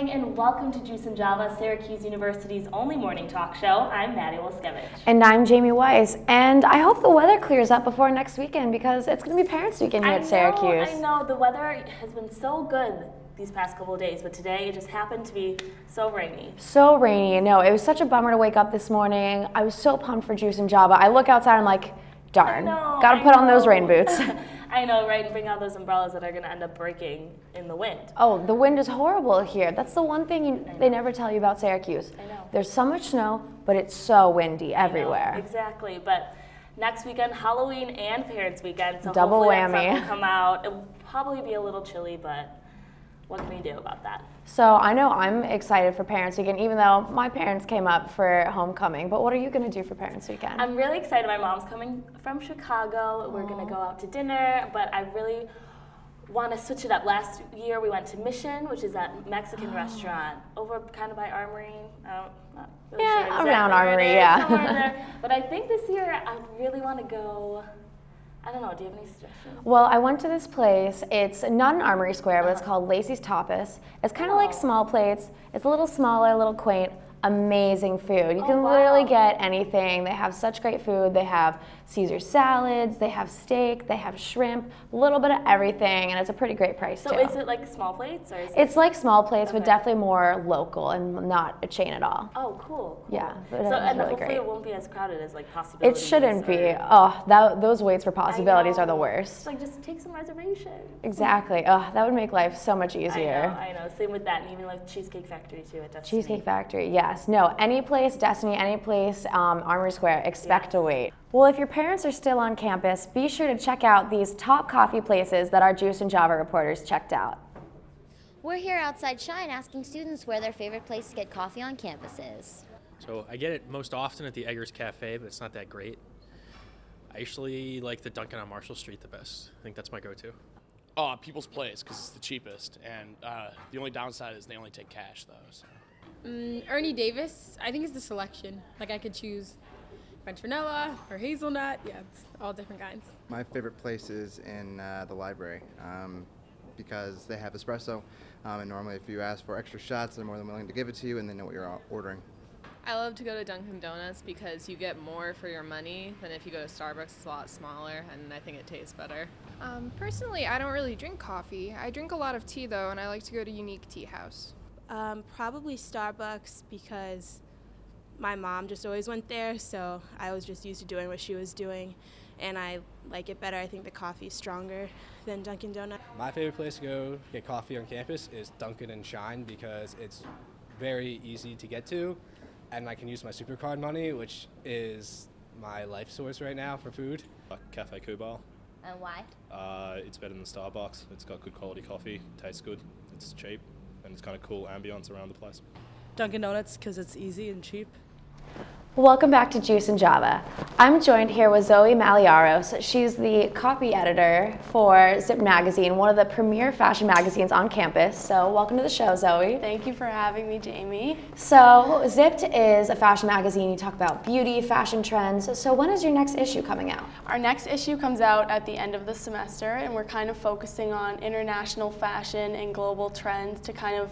morning and welcome to Juice and Java, Syracuse University's only morning talk show. I'm Maddy And I'm Jamie Weiss. And I hope the weather clears up before next weekend because it's going to be Parents' Weekend here at Syracuse. I know. The weather has been so good these past couple of days, but today it just happened to be so rainy. So rainy. No, it was such a bummer to wake up this morning. I was so pumped for Juice and Java. I look outside and I'm like, darn, gotta put on those rain boots. I know, right? And bring out those umbrellas that are going to end up breaking in the wind. Oh, the wind is horrible here. That's the one thing they never tell you about Syracuse. I know. There's so much snow, but it's so windy everywhere. Exactly. But next weekend, Halloween and Parents' Weekend, so double hopefully whammy. That sun will come out. It'll probably be a little chilly, but what can we do about that? So I know I'm excited for Parents' Weekend, even though my parents came up for homecoming. But what are you going to do for Parents' Weekend? I'm really excited. My mom's coming from Chicago. We're going to go out to dinner, but I really want to switch it up. Last year we went to Mission, which is that Mexican restaurant over kind of by Armory. Not really sure exactly around Armory, somewhere there. But I think this year I really want to go. I don't know, do you have any suggestions? Well, I went to this place. It's not an Armory Square, but it's called Lacey's Tapas. It's kind of like small plates. It's a little smaller, a little quaint. Amazing food. You can literally get anything. They have such great food. They have Caesar salads, they have steak, they have shrimp, a little bit of everything, and it's a pretty great price too. So is it like small plates? Or is it's like small plates, but definitely more local and not a chain at all. Oh, cool. Yeah, but so and really hopefully great. it won't be as crowded as like Possibilities. It shouldn't be. Those waits for Possibilities are the worst. Like just take some reservations. Exactly. Oh, that would make life so much easier. I know. Same with that, and even like Cheesecake Factory too at Destiny. Cheesecake Factory, yes. No, any place, Destiny, any place, Armory Square, expect a wait. Well, if your parents are still on campus, be sure to check out these top coffee places that our Juice and Java reporters checked out. We're here outside Shine asking students where their favorite place to get coffee on campus is. So I get it most often at the Eggers Cafe, but it's not that great. I actually like the Dunkin' on Marshall Street the best. I think that's my go-to. People's Place, because it's the cheapest, and the only downside is they only take cash, though. So. Ernie Davis, I think it's the selection. Like I could choose French vanilla or hazelnut. Yeah, it's all different kinds. My favorite place is in the library because they have espresso, and normally if you ask for extra shots, they're more than willing to give it to you, and they know what you're ordering. I love to go to Dunkin' Donuts because you get more for your money than if you go to Starbucks. It's a lot smaller, and I think it tastes better. Personally, I don't really drink coffee. I drink a lot of tea, though, and I like to go to Unique Tea House. Probably Starbucks because my mom just always went there, so I was just used to doing what she was doing, and I like it better. I think the coffee is stronger than Dunkin' Donuts. My favorite place to go get coffee on campus is Dunkin' and Shine because it's very easy to get to, and I can use my SuperCard money, which is my life source right now for food. Cafe Kubal. And why? It's better than Starbucks. It's got good quality coffee, tastes good, it's cheap, and it's kind of cool ambience around the place. Dunkin' Donuts because it's easy and cheap. Welcome back to Juice and Java. I'm joined here with Zoe Maliaros. She's the copy editor for Zip Magazine, one of the premier fashion magazines on campus. So welcome to the show, Zoe. Thank you for having me, Jamie. So Zipped is a fashion magazine. You talk about beauty, fashion trends. So when is your next issue coming out? Our next issue comes out at the end of the semester, and we're kind of focusing on international fashion and global trends to kind of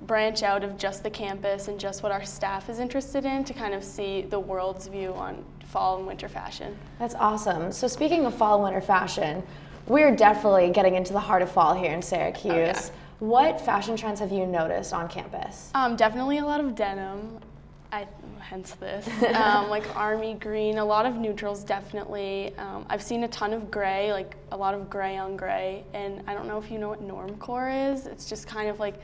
branch out of just the campus and just what our staff is interested in to kind of see the world's view on fall and winter fashion. That's awesome. So speaking of fall and winter fashion, we're definitely getting into the heart of fall here in Syracuse. Oh, yeah. What fashion trends have you noticed on campus? Definitely a lot of denim, hence this, like army green, a lot of neutrals definitely. I've seen a ton of gray, like a lot of gray on gray, and I don't know if you know what normcore is. It's just kind of like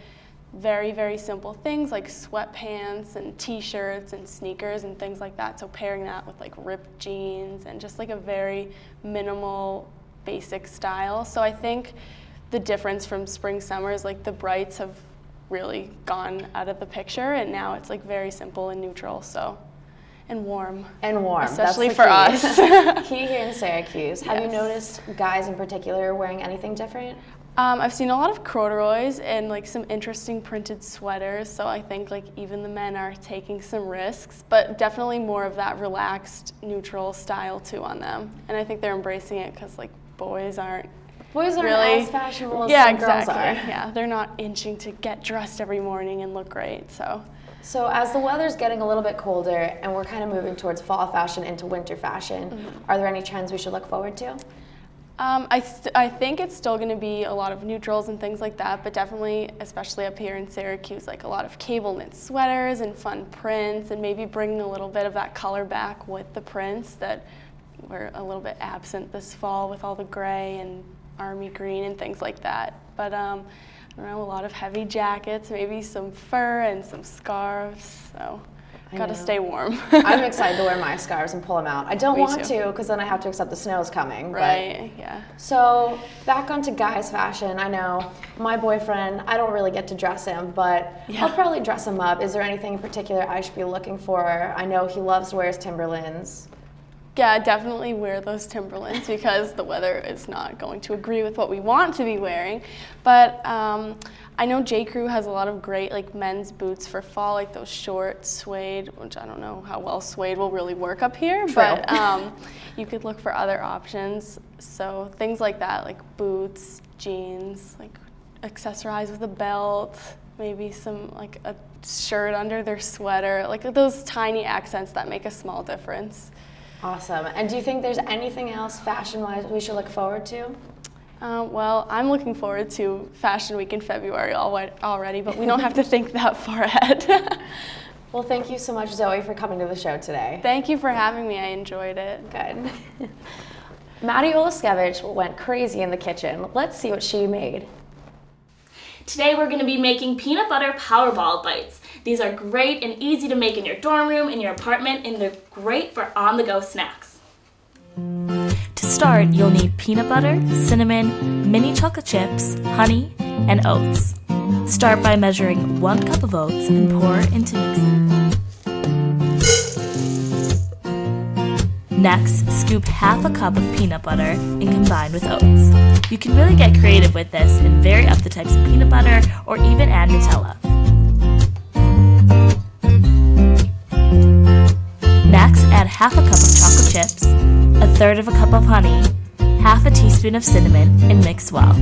very, very simple things like sweatpants and t-shirts and sneakers and things like that. So pairing that with like ripped jeans and just like a very minimal, basic style. So I think the difference from spring, summer is like the brights have really gone out of the picture, and now it's like very simple and neutral. So. And warm. And warm. Especially That's for us. Key here in Syracuse. Have you noticed guys in particular wearing anything different? I've seen a lot of corduroys and like some interesting printed sweaters, so I think like even the men are taking some risks, but definitely more of that relaxed, neutral style too on them. And I think they're embracing it because like boys aren't Boys aren't really as fashionable as yeah, some exactly. girls are. Yeah, they're not inching to get dressed every morning and look great. So as the weather's getting a little bit colder and we're kind of moving towards fall fashion into winter fashion, are there any trends we should look forward to? I think it's still going to be a lot of neutrals and things like that, but definitely, especially up here in Syracuse, like a lot of cable knit sweaters and fun prints, and maybe bringing a little bit of that color back with the prints that were a little bit absent this fall with all the gray and army green and things like that. But I don't know, a lot of heavy jackets, maybe some fur and some scarves. So gotta stay warm. I'm excited to wear my scarves and pull them out. I don't Me want too. to because then I have to accept the snow's coming. Right, yeah. So back onto guys' fashion. I know my boyfriend, I don't really get to dress him, but I'll probably dress him up. Is there anything in particular I should be looking for? I know he loves to wear his Timberlands. Yeah, definitely wear those Timberlands because the weather is not going to agree with what we want to be wearing. But I know J. Crew has a lot of great like men's boots for fall, like those short suede, which I don't know how well suede will really work up here, but you could look for other options. So things like that, like boots, jeans, like accessorize with a belt, maybe some like a shirt under their sweater, like those tiny accents that make a small difference. Awesome. And do you think there's anything else fashion-wise we should look forward to? Well, I'm looking forward to Fashion Week in February already, but we don't have to think that far ahead. Well, thank you so much, Zoe, for coming to the show today. Thank you for having me. I enjoyed it. Good. Maddie Olaskevich went crazy in the kitchen. Let's see what she made. Today we're going to be making peanut butter Powerball Bites. These are great and easy to make in your dorm room, in your apartment, and they're great for on-the-go snacks. To start, you'll need peanut butter, cinnamon, mini chocolate chips, honey, and oats. Start by measuring 1 cup of oats and pour into mixer. Next, scoop half a cup of peanut butter and combine with oats. You can really get creative with this and vary up the types of peanut butter or even add Nutella. Next, add half a cup of chocolate chips, 1/3 of a cup of honey, half a teaspoon of cinnamon, and mix well.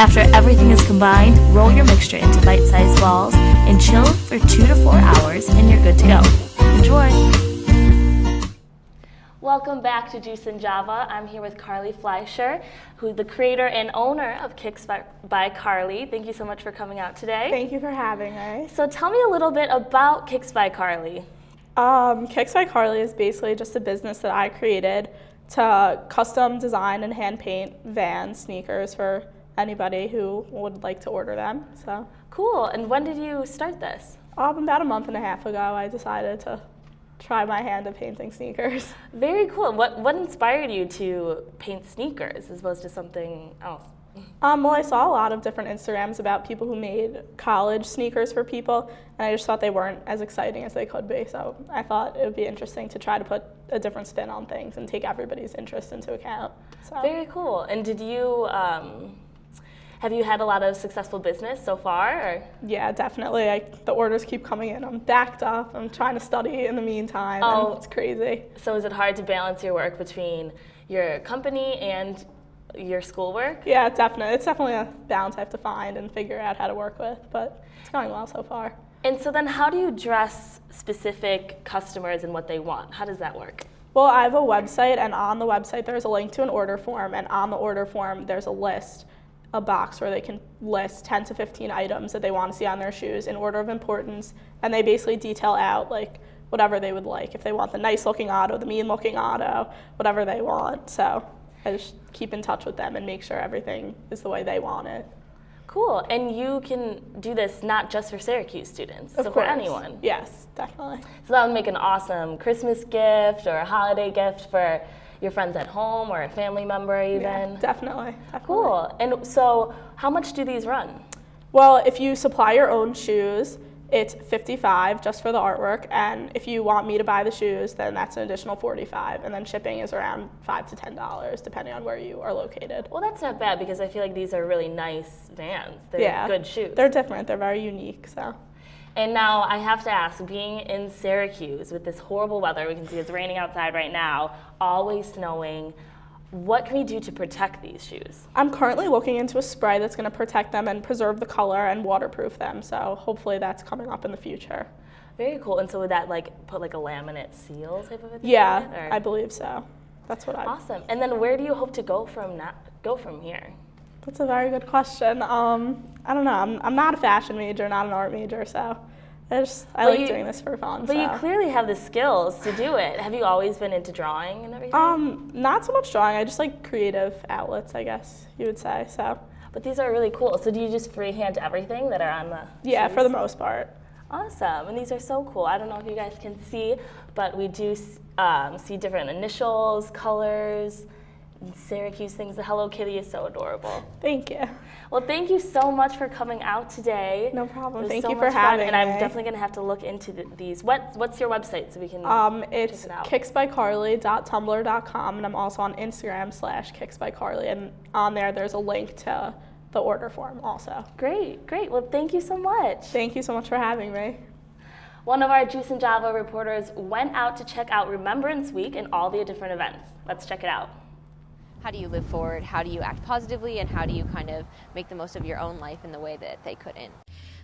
After everything is combined, roll your mixture into bite-sized balls and chill for 2 to 4 hours and you're good to go. Enjoy! Welcome back to Juice and Java. I'm here with Carly Fleischer, who's the creator and owner of Kicks by Carly. Thank you so much for coming out today. Thank you for having me. So tell me a little bit about Kicks by Carly. Kicks by Carly is basically just a business that I created to custom design and hand paint Vans sneakers for anybody who would like to order them. So cool. And when did you start this? About a month and a half ago, I decided to try my hand at painting sneakers. Very cool. What inspired you to paint sneakers as opposed to something else? Well, I saw a lot of different Instagrams about people who made college sneakers for people, and I just thought they weren't as exciting as they could be. So I thought it would be interesting to try to put a different spin on things and take everybody's interest into account. So. Very cool. And did you, have you had a lot of successful business so far? Or? Yeah, definitely. The orders keep coming in. I'm backed up. I'm trying to study in the meantime. And it's crazy. So is it hard to balance your work between your company and your schoolwork? Yeah, definitely. It's definitely a balance I have to find and figure out how to work with, but it's going well so far. And so then how do you dress specific customers and what they want? How does that work? Well, I have a website, and on the website there's a link to an order form, and on the order form there's a box where they can list 10 to 15 items that they want to see on their shoes in order of importance, and they basically detail out like whatever they would like. If they want the nice looking auto, the mean looking auto, whatever they want. So I just keep in touch with them and make sure everything is the way they want it. Cool. And you can do this not just for Syracuse students, Of so course. for anyone. Yes, definitely. So that would make an awesome Christmas gift or a holiday gift for your friends at home or a family member even. Yeah, definitely. Cool. And so how much do these run? Well, if you supply your own shoes, it's $55 just for the artwork, and if you want me to buy the shoes, then that's an additional $45, and then shipping is around $5 to $10 depending on where you are located. Well, that's not bad because I feel like these are really nice Vans. They're good shoes. They're different. They're very unique. So. And now I have to ask, being in Syracuse with this horrible weather, we can see it's raining outside right now, always snowing, What can we do to protect these shoes? I'm currently looking into a spray that's going to protect them and preserve the color and waterproof them. So hopefully that's coming up in the future. Very cool. And so would that put a laminate seal type of a thing? Yeah, on it, or? I believe so. That's what I. Awesome. And then where do you hope to go from here? That's a very good question. I don't know. I'm not a fashion major, not an art major, so I like doing this for fun. But you clearly have the skills to do it. Have you always been into drawing and everything? Not so much drawing. I just like creative outlets, I guess you would say. So. But these are really cool. So do you just freehand everything that are on the Yeah, shoes? for the most part. Awesome, and these are so cool. I don't know if you guys can see, but we do see different initials, colors, and Syracuse things. The Hello Kitty is so adorable. Thank you. Well, thank you so much for coming out today. No problem. Thank you for having me. And I'm definitely going to have to look into these. What's your website so we can It's check it out? kicksbycarly.tumblr.com, and I'm also on Instagram /kicksbycarly, and on there's a link to the order form also. Great. Well, thank you so much. Thank you so much for having me. One of our Juice and Java reporters went out to check out Remembrance Week and all the different events. Let's check it out. How do you live forward? How do you act positively? And how do you kind of make the most of your own life in the way that they couldn't?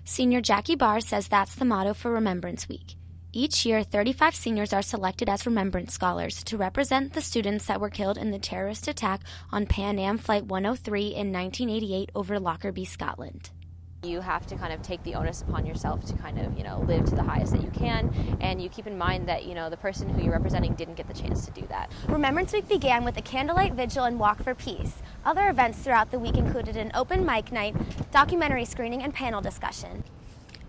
Senior Jackie Barr says that's the motto for Remembrance Week. Each year, 35 seniors are selected as Remembrance Scholars to represent the students that were killed in the terrorist attack on Pan Am Flight 103 in 1988 over Lockerbie, Scotland. You have to kind of take the onus upon yourself to kind of, live to the highest that you can, and you keep in mind that, the person who you're representing didn't get the chance to do that. Remembrance Week began with a candlelight vigil and walk for peace. Other events throughout the week included an open mic night, documentary screening, and panel discussion.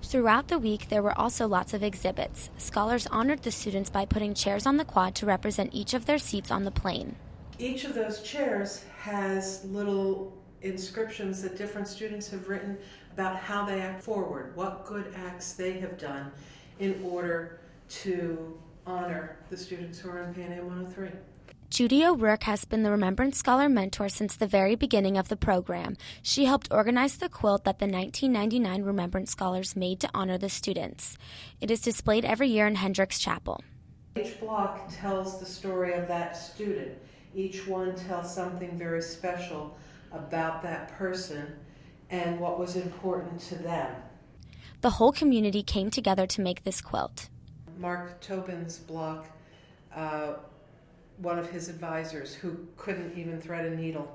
Throughout the week, there were also lots of exhibits. Scholars honored the students by putting chairs on the quad to represent each of their seats on the plane. Each of those chairs has little inscriptions that different students have written about how they act forward, what good acts they have done in order to honor the students who are on Pan Am 103. Judy O'Rourke has been the Remembrance Scholar mentor since the very beginning of the program. She helped organize the quilt that the 1999 Remembrance Scholars made to honor the students. It is displayed every year in Hendricks Chapel. Each block tells the story of that student. Each one tells something very special about that person and what was important to them. The whole community came together to make this quilt. Mark Tobin's block, one of his advisors who couldn't even thread a needle,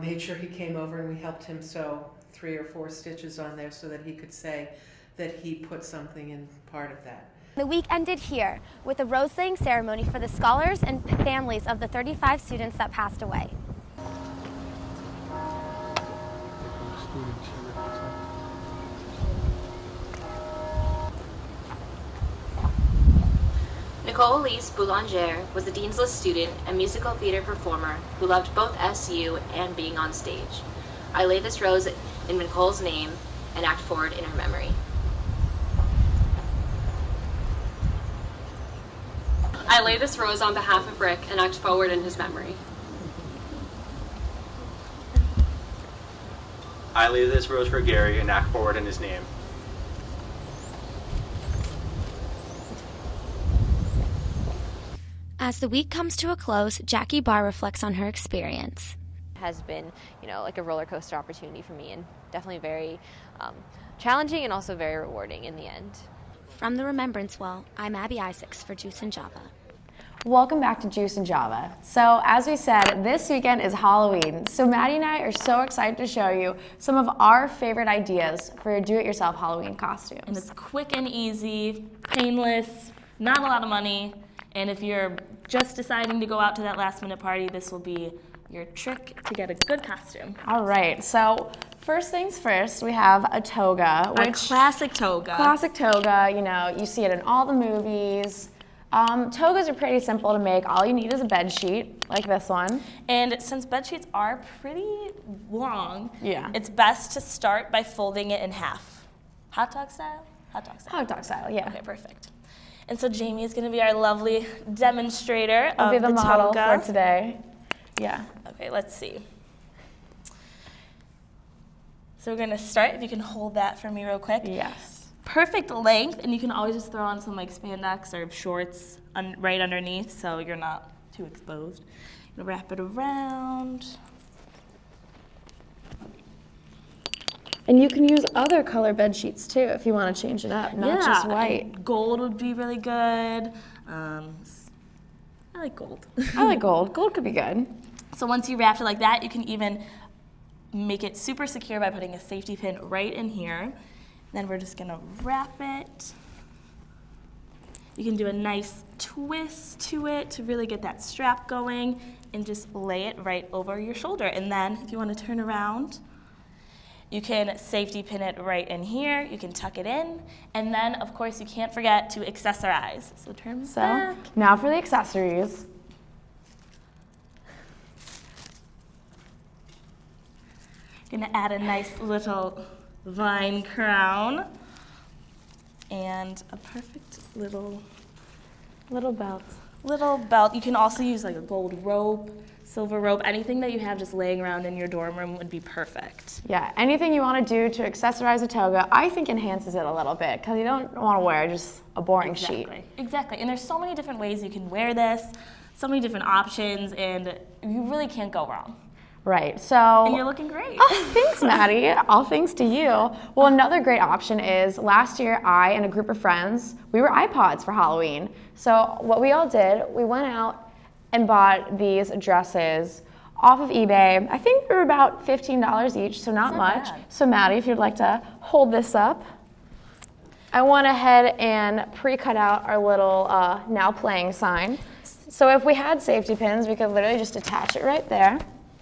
made sure he came over and we helped him sew 3 or 4 stitches on there so that he could say that he put something in part of that. The week ended here with a rose-laying ceremony for the scholars and families of the 35 students that passed away. Nicole Elise Boulanger was a Dean's List student and musical theater performer who loved both SU and being on stage. I lay this rose in Nicole's name and act forward in her memory. I lay this rose on behalf of Rick and act forward in his memory. I lay this rose for Gary and act forward in his name. As the week comes to a close, Jackie Barr reflects on her experience. It has been, like a roller coaster opportunity for me, and definitely very challenging and also very rewarding in the end. From the Remembrance Wall, I'm Abby Isaacs for Juice and Java. Welcome back to Juice and Java. So as we said, this weekend is Halloween. So Maddie and I are so excited to show you some of our favorite ideas for your do-it-yourself Halloween costumes. And it's quick and easy, painless, not a lot of money. And if you're just deciding to go out to that last-minute party, this will be your trick to get a good costume. All right, so first things first, we have a toga. A classic toga. Classic toga, you see it in all the movies. Togas are pretty simple to make. All you need is a bed sheet, like this one. And since bed sheets are pretty long, yeah, it's best to start by folding it in half. Hot dog style? Hot dog style. Hot dog style, yeah. Okay, perfect. And so Jamie is going to be our lovely demonstrator I'll of be the model toga. for today. Yeah. Okay, let's see. So we're going to start. If you can hold that for me real quick. Yes. Perfect length, and you can always just throw on some spandex or shorts right underneath so you're not too exposed. Wrap it around. And you can use other color bed sheets too if you want to change it up, not just white. And gold would be really good. I like gold. I like gold. Gold could be good. So once you wrap it like that, you can even make it super secure by putting a safety pin right in here. Then we're just gonna wrap it. You can do a nice twist to it to really get that strap going and just lay it right over your shoulder. And then if you want to turn around, you can safety pin it right in here. You can tuck it in. And then, of course, you can't forget to accessorize. So turn back. Now for the accessories. Gonna add a nice little vine crown and a perfect little belt. Little belt. You can also use like a gold rope, silver rope, anything that you have just laying around in your dorm room would be perfect. Yeah, anything you want to do to accessorize a toga, I think enhances it a little bit because you don't want to wear just a boring sheet. Exactly, and there's so many different ways you can wear this, so many different options, and you really can't go wrong. Right, so. And you're looking great. Oh, thanks, Maddie. All thanks to you. Well, another great option is last year I and a group of friends, we were iPods for Halloween. So what we all did, we went out and bought these dresses off of eBay. I think they were about $15 each, so not much. Bad. So Maddie, if you'd like to hold this up. I went ahead and pre-cut out our little now playing sign. So if we had safety pins, we could literally just attach it right there.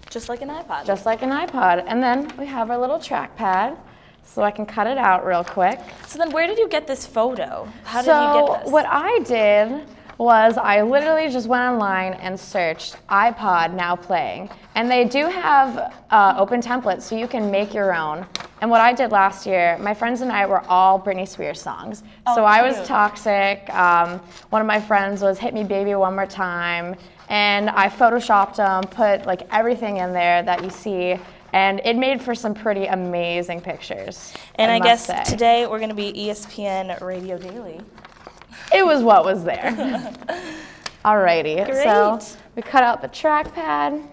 Just like an iPod. Just like an iPod. And then we have our little trackpad, so I can cut it out real quick. So then where did you get this photo? How did you get this? So what I did was I literally just went online and searched iPod now playing. And they do have open templates, so you can make your own. And what I did last year, my friends and I were all Britney Spears songs. So I was Toxic. One of my friends was Hit Me Baby One More Time. And I photoshopped them, put like everything in there that you see, and it made for some pretty amazing pictures. And I guess today we're gonna be ESPN Radio Daily. It was what was there. Alrighty, Great. so we cut out the trackpad,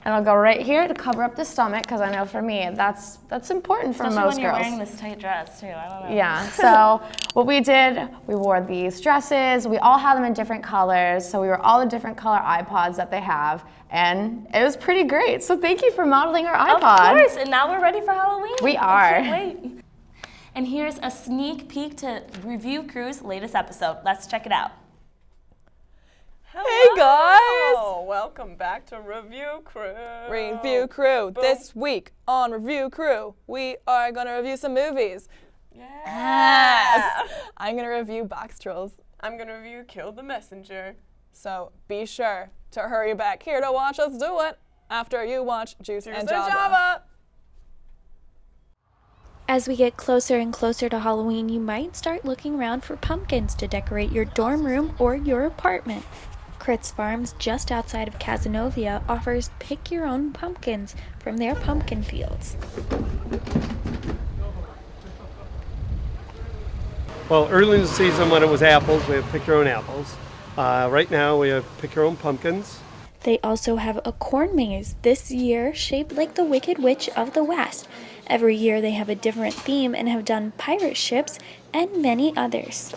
and I'll go right here to cover up the stomach, because I know for me, that's important for Especially most when you're girls. wearing this tight dress too, I don't know. Yeah, so what we did, we wore these dresses, we all had them in different colors, so we were all the different color iPods that they have, and it was pretty great. So thank you for modeling our iPod. Of course, and now we're ready for Halloween. We are. I can't wait. And here's a sneak peek to Review Crew's latest episode. Let's check it out. Hey guys! Welcome back to Review Crew. Review Crew. Boom. This week on Review Crew, we are going to review some movies. Yes! I'm going to review Box Trolls. I'm going to review Kill the Messenger. So be sure to hurry back here to watch us do it after you watch Juice and Java. As we get closer and closer to Halloween, you might start looking around for pumpkins to decorate your dorm room or your apartment. Crit's Farms, just outside of Cazenovia, offers pick-your-own pumpkins from their pumpkin fields. Well, early in the season when it was apples, we have pick-your-own apples. Right now we have pick-your-own pumpkins. They also have a corn maze, this year shaped like the Wicked Witch of the West. Every year they have a different theme and have done pirate ships and many others.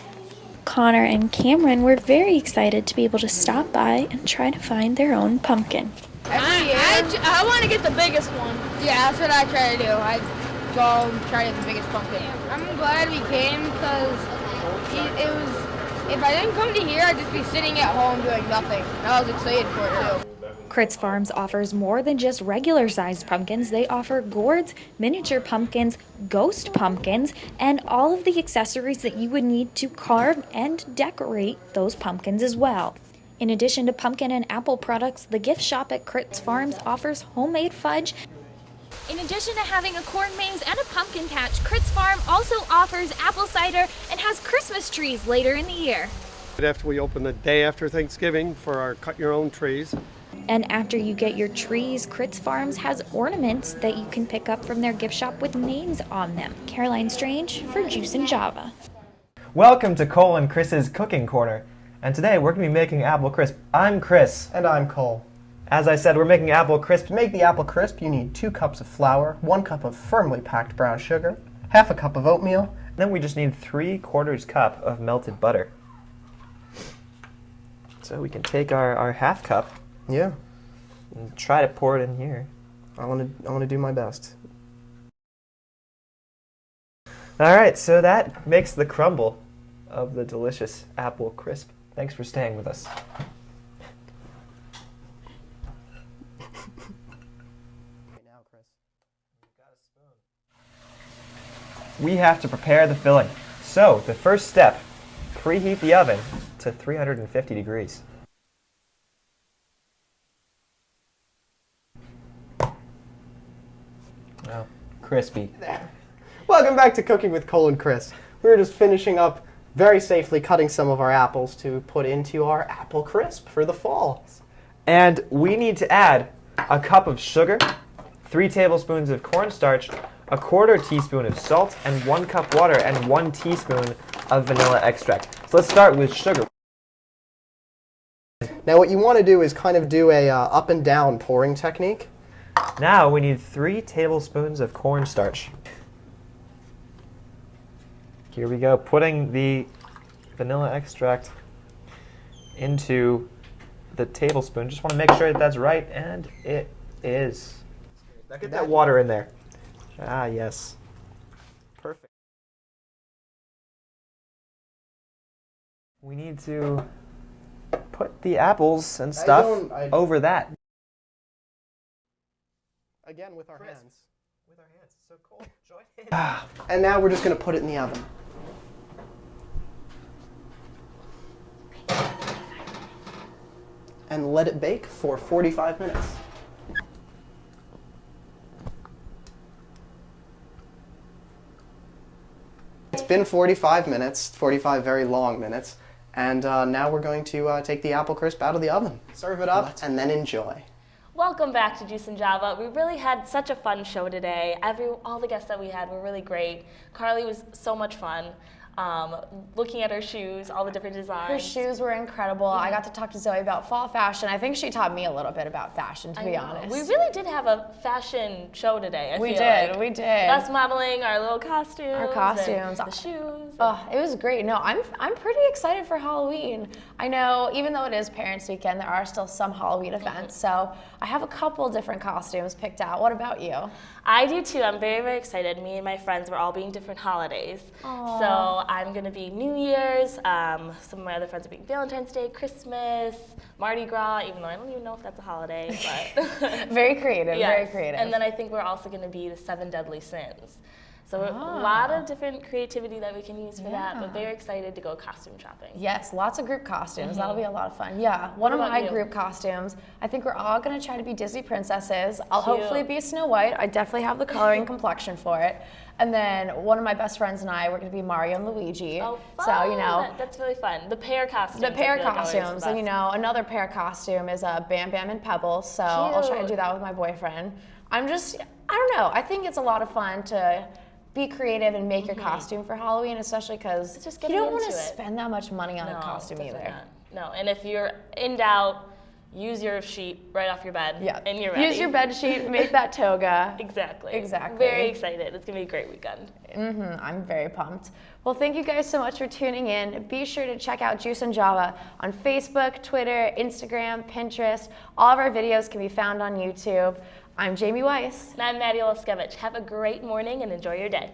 Connor and Cameron were very excited to be able to stop by and try to find their own pumpkin. I want to get the biggest one. Yeah, that's what I try to do. I go try to get the biggest pumpkin. I'm glad we came because it was, if I didn't come to here, I'd just be sitting at home doing nothing. I was excited for it too. Crit's Farms offers more than just regular-sized pumpkins. They offer gourds, miniature pumpkins, ghost pumpkins, and all of the accessories that you would need to carve and decorate those pumpkins as well. In addition to pumpkin and apple products, the gift shop at Crit's Farms offers homemade fudge. In addition to having a corn maze and a pumpkin patch, Crit's Farm also offers apple cider and has Christmas trees later in the year. After we open the day after Thanksgiving for our cut-your-own trees. And after you get your trees, Crit's Farms has ornaments that you can pick up from their gift shop with names on them. Caroline Strange for Juice and Java. Welcome to Cole and Chris's Cooking Corner. And today we're going to be making apple crisp. I'm Chris. And I'm Cole. As I said, we're making apple crisp. To make the apple crisp, you need 2 cups of flour, 1 cup of firmly packed brown sugar, half a cup of oatmeal. Then we just need 3/4 cup of melted butter. So we can take our half cup. Yeah. And try to pour it in here. I want to do my best. All right, so that makes the crumble of the delicious apple crisp. Thanks for staying with us. We have to prepare the filling. So, the first step, preheat the oven to 350 degrees. Wow, crispy. There. Welcome back to Cooking with Cole and Chris. We were just finishing up very safely cutting some of our apples to put into our apple crisp for the fall. And we need to add a cup of sugar, 3 tablespoons of cornstarch, 1/4 teaspoon of salt, and 1 cup water, and 1 teaspoon of vanilla extract. So let's start with sugar. Now what you want to do is kind of do a up and down pouring technique. Now we need 3 tablespoons of cornstarch. Here we go, putting the vanilla extract into the tablespoon. Just want to make sure that that's right, and it is. Get that water in there. Ah, yes. Perfect. We need to put the apples and stuff over that. Again with our hands. With our hands. So cool. Join in. And now we're just going to put it in the oven. And let it bake for 45 minutes. It's been 45 minutes, 45 very long minutes, and now we're going to take the apple crisp out of the oven. Serve it up and then enjoy. Welcome back to Juice and Java. We really had such a fun show today. All the guests that we had were really great. Carly was so much fun. Looking at her shoes, all the different designs. Her shoes were incredible. I got to talk to Zoe about fall fashion. I think she taught me a little bit about fashion, to be honest. We really did have a fashion show today. We did. Us modeling our little costumes. Our costumes. The shoes. Oh, it was great. No, I'm pretty excited for Halloween. I know, even though it is Parents' Weekend, there are still some Halloween events. So I have a couple different costumes picked out. What about you? I do too. I'm very, very excited. Me and my friends were all being different holidays. Aww. So I'm going to be New Year's. Some of my other friends are being Valentine's Day, Christmas, Mardi Gras, even though I don't even know if that's a holiday. But Very creative, yes. very creative. And then I think we're also going to be the 7 Deadly Sins. So a lot of different creativity that we can use for that, but very excited to go costume shopping. Yes, lots of group costumes. That'll be a lot of fun. Yeah, one of my group costumes, I think we're all going to try to be Disney princesses. I'll hopefully be Snow White. I definitely have the coloring complexion for it. And then one of my best friends and I, we're going to be Mario and Luigi. Oh, fun. So, you know. That's really fun. The pair costumes. The pair costumes. And, you know, another pair costume is Bam Bam and Pebbles. So I'll try to do that with my boyfriend. I don't know. I think it's a lot, of fun to be creative and make your costume for Halloween, especially because you don't want to spend that much money on a costume either. No, and if you're in doubt, use your sheet right off your bed, and you're ready. Use your bed sheet, make that toga. Exactly. Very excited. It's going to be a great weekend. I'm very pumped. Well, thank you guys so much for tuning in. Be sure to check out Juice and Java on Facebook, Twitter, Instagram, Pinterest. All of our videos can be found on YouTube. I'm Jamie Weiss. And I'm Maddy Have a great morning and enjoy your day.